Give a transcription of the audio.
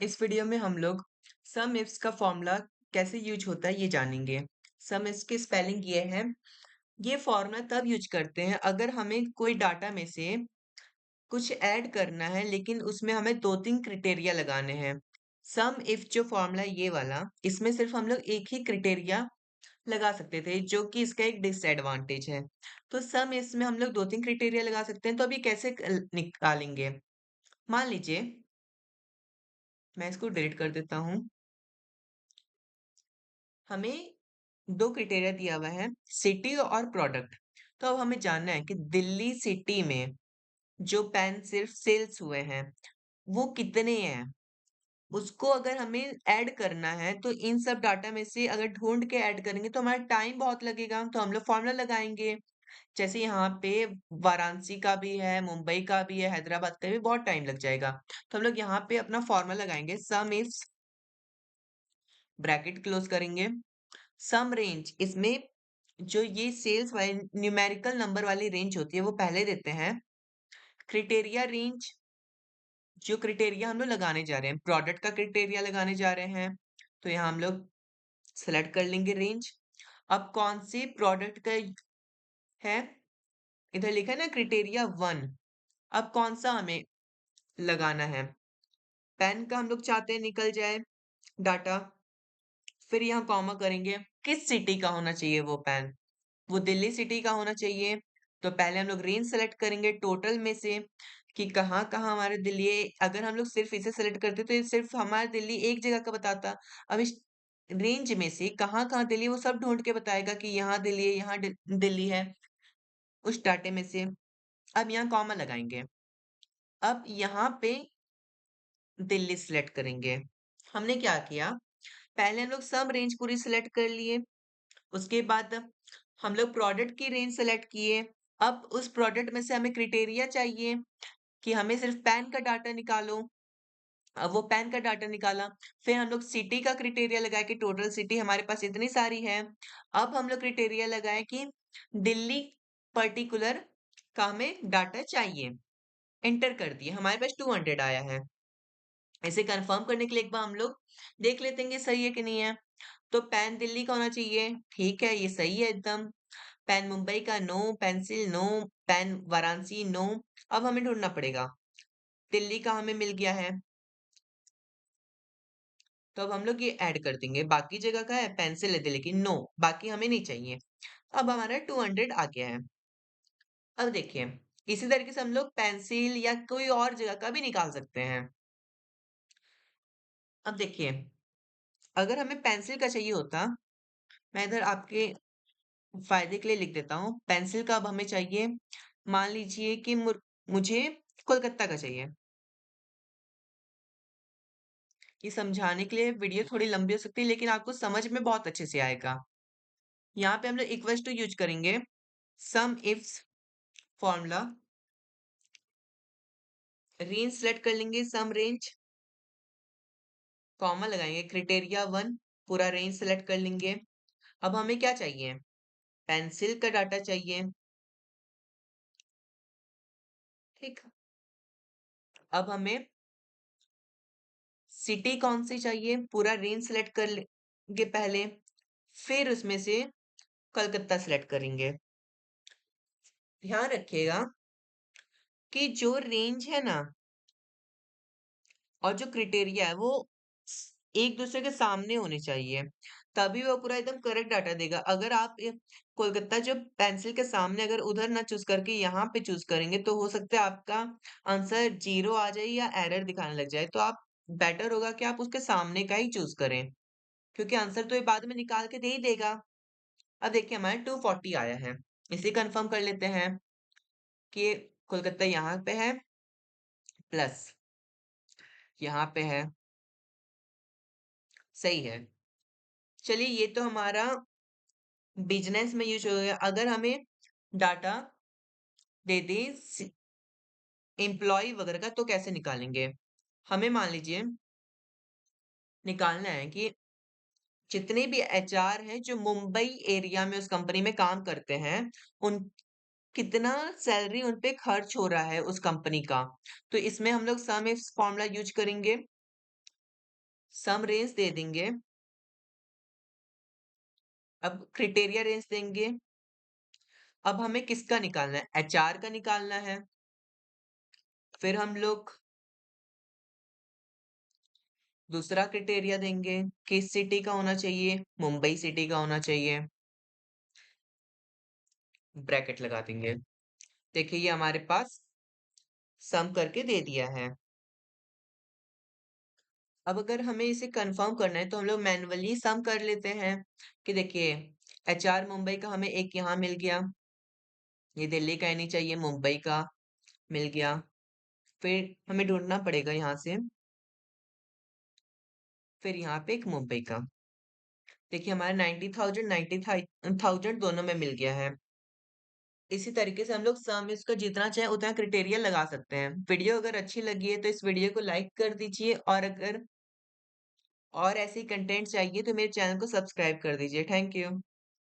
इस वीडियो में हम लोग सम इफ्स का फॉर्मूला कैसे यूज होता है ये जानेंगे। सम इफ्स की स्पेलिंग ये है। ये फॉर्मूला तब यूज करते हैं अगर हमें कोई डाटा में से कुछ ऐड करना है लेकिन उसमें हमें दो तीन क्राइटेरिया लगाने हैं। सम इफ जो फॉर्मूला ये वाला, इसमें सिर्फ हम लोग एक ही क्राइटेरिया लगा सकते थे जो कि इसका एक डिसएडवांटेज है। तो सम इसमें हम लोग दो तीन क्राइटेरिया लगा सकते हैं, तो अभी कैसे निकालेंगे। मान लीजिए मैं इसको डिलीट कर देता हूँ। हमें दो क्राइटेरिया दिया हुआ है, सिटी और प्रोडक्ट। तो अब हमें जानना है कि दिल्ली सिटी में जो पेन सिर्फ सेल्स हुए हैं वो कितने हैं। उसको अगर हमें ऐड करना है तो इन सब डाटा में से अगर ढूंढ के ऐड करेंगे तो हमारा टाइम बहुत लगेगा, तो हम लोग फॉर्मूला लगाएंगे। जैसे यहाँ पे वाराणसी का भी है, मुंबई का भी है, हैदराबाद का भी, बहुत टाइम लग जाएगा। तो हम लोग यहाँ पे अपना फॉर्मूला लगाएंगे, सम इफ, ब्रैकेट क्लोज करेंगे, सम रेंज। इसमें जो ये सेल्स वाली न्यूमेरिकल नंबर वाली रेंज होती है वो पहले देते हैं। क्राइटेरिया रेंज, जो क्राइटेरिया हम लोग लगाने जा रहे हैं, प्रोडक्ट का क्राइटेरिया लगाने जा रहे हैं, तो यहाँ हम लोग सेलेक्ट कर लेंगे रेंज। अब कौन से प्रोडक्ट का है, इधर लिखा है ना क्राइटेरिया वन। अब कौन सा हमें लगाना है, पेन का हम लोग चाहते हैं निकल जाए डाटा। फिर यहाँ कॉमा करेंगे, किस सिटी का होना चाहिए वो पेन, वो दिल्ली सिटी का होना चाहिए। तो पहले हम लोग रेंज सेलेक्ट करेंगे टोटल में से कि कहाँ कहाँ हमारे दिल्ली है। अगर हम लोग सिर्फ इसे सेलेक्ट करते तो ये सिर्फ हमारा दिल्ली एक जगह का बताता। अब इस रेंज में से कहाँ कहाँ दिल्ली है, वो सब ढूंढ के बताएगा कि यहाँ दिल्ली है, यहाँ दिल्ली है, उस डाटे में से। अब यहाँ कॉमा लगाएंगे। अब यहाँ पे दिल्ली सिलेक्ट करेंगे। हमने क्या किया, पहले हम लोग सब रेंज पूरी सिलेक्ट कर लिए, उसके बाद हम लोग प्रोडक्ट की रेंज सेलेक्ट किए। अब उस प्रोडक्ट में से हमें क्राइटेरिया चाहिए कि हमें सिर्फ पैन का डाटा निकालो। अब वो पैन का डाटा निकाला। फिर हम लोग सिटी का क्राइटेरिया लगाए कि टोटल सिटी हमारे पास इतनी सारी है। अब हम लोग क्राइटेरिया लगाए कि दिल्ली पर्टिकुलर का हमें डाटा चाहिए। एंटर कर दिए, हमारे पास 200 आया है। इसे कंफर्म करने के लिए एक बार हम लोग देख लेते हैं कि सही है कि नहीं है। तो पैन दिल्ली का होना चाहिए, ठीक है, ये सही है एकदम। पेन मुंबई का नो, पेंसिल नो, पेन वाराणसी नो। अब हमें ढूंढना पड़ेगा, दिल्ली का हमें मिल गया है, तो अब हम लोग ये ऐड कर देंगे। बाकी जगह का है पेंसिल है दिल्ली की नो, बाकी हमें नहीं चाहिए। अब हमारा 200 आ गया है। अब देखिए, इसी तरीके से हम लोग पेंसिल या कोई और जगह का भी निकाल सकते हैं। अब देखिए, अगर हमें पेंसिल का चाहिए होता, मैं इधर आपके फायदे के लिए लिख देता हूँ, पेंसिल का अब हमें चाहिए। मान लीजिए कि मुझे कोलकाता का चाहिए। ये समझाने के लिए वीडियो थोड़ी लंबी हो सकती है लेकिन आपको समझ में बहुत अच्छे से आएगा। यहाँ पे हम लोग इक्वल्स टू यूज करेंगे, सम इफ्स फॉर्मूला, रेंज सेलेक्ट कर लेंगे, सम रेंज, कॉमा लगाएंगे, क्राइटेरिया वन, पूरा रेंज सेलेक्ट कर लेंगे। अब हमें क्या चाहिए, पेंसिल का डाटा चाहिए, ठीक। अब हमें सिटी कौन सी चाहिए, पूरा रेंज सेलेक्ट कर लेंगे पहले, फिर उसमें से कलकत्ता सेलेक्ट करेंगे। ध्यान रखिएगा कि जो रेंज है ना और जो क्राइटेरिया है वो एक दूसरे के सामने होने चाहिए, तभी वो पूरा एकदम करेक्ट डाटा देगा। अगर आप कोलकाता जो पेंसिल के सामने अगर उधर ना चूज करके यहाँ पे चूज करेंगे तो हो सकता है आपका आंसर जीरो आ जाए या एरर दिखाने लग जाए। तो आप बेटर होगा कि आप उसके सामने का ही चूज करें, क्योंकि आंसर तो ये बाद में निकाल के दे ही देगा। अब देखिए हमारे 240 आया है। इसे कंफर्म कर लेते हैं कि कोलकाता यहाँ पे है, प्लस यहाँ पे है, सही है। चलिए ये तो हमारा बिजनेस में यूज हो गया। अगर हमें डाटा दे दे एम्प्लॉय वगैरह का तो कैसे निकालेंगे। हमें मान लीजिए निकालना है कि जितने भी एचआर हैं जो मुंबई एरिया में उस कंपनी में काम करते हैं, उन कितना सैलरी उन पे खर्च हो रहा है उस कंपनी का। तो इसमें हम लोग सम इफ फॉर्मूला यूज करेंगे। सम रेंज दे देंगे। अब क्राइटेरिया रेंज देंगे। अब हमें किसका निकालना है? एचआर का निकालना है। फिर हम लोग दूसरा क्राइटेरिया देंगे, किस सिटी का होना चाहिए? मुंबई सिटी का होना चाहिए। ब्रैकेट लगा देंगे। देखिए ये हमारे पास सम करके दे दिया है। अब अगर हमें इसे कंफर्म करना है तो हम लोग मैन्युअली सम कर लेते हैं कि देखिए एचआर मुंबई का हमें एक यहाँ मिल गया, ये दिल्ली का ही नहीं चाहिए, मुंबई का मिल गया। फिर हमें ढूंढना पड़ेगा यहाँ से, फिर यहाँ पे एक मुंबई का। देखिए हमारा 90,000 90,000 दोनों में मिल गया है। इसी तरीके से हम लोग सम इसका जितना चाहे उतना क्राइटेरिया लगा सकते हैं। वीडियो अगर अच्छी लगी है तो इस वीडियो को लाइक कर दीजिए, और अगर और ऐसी कंटेंट चाहिए तो मेरे चैनल को सब्सक्राइब कर दीजिए। Thank you.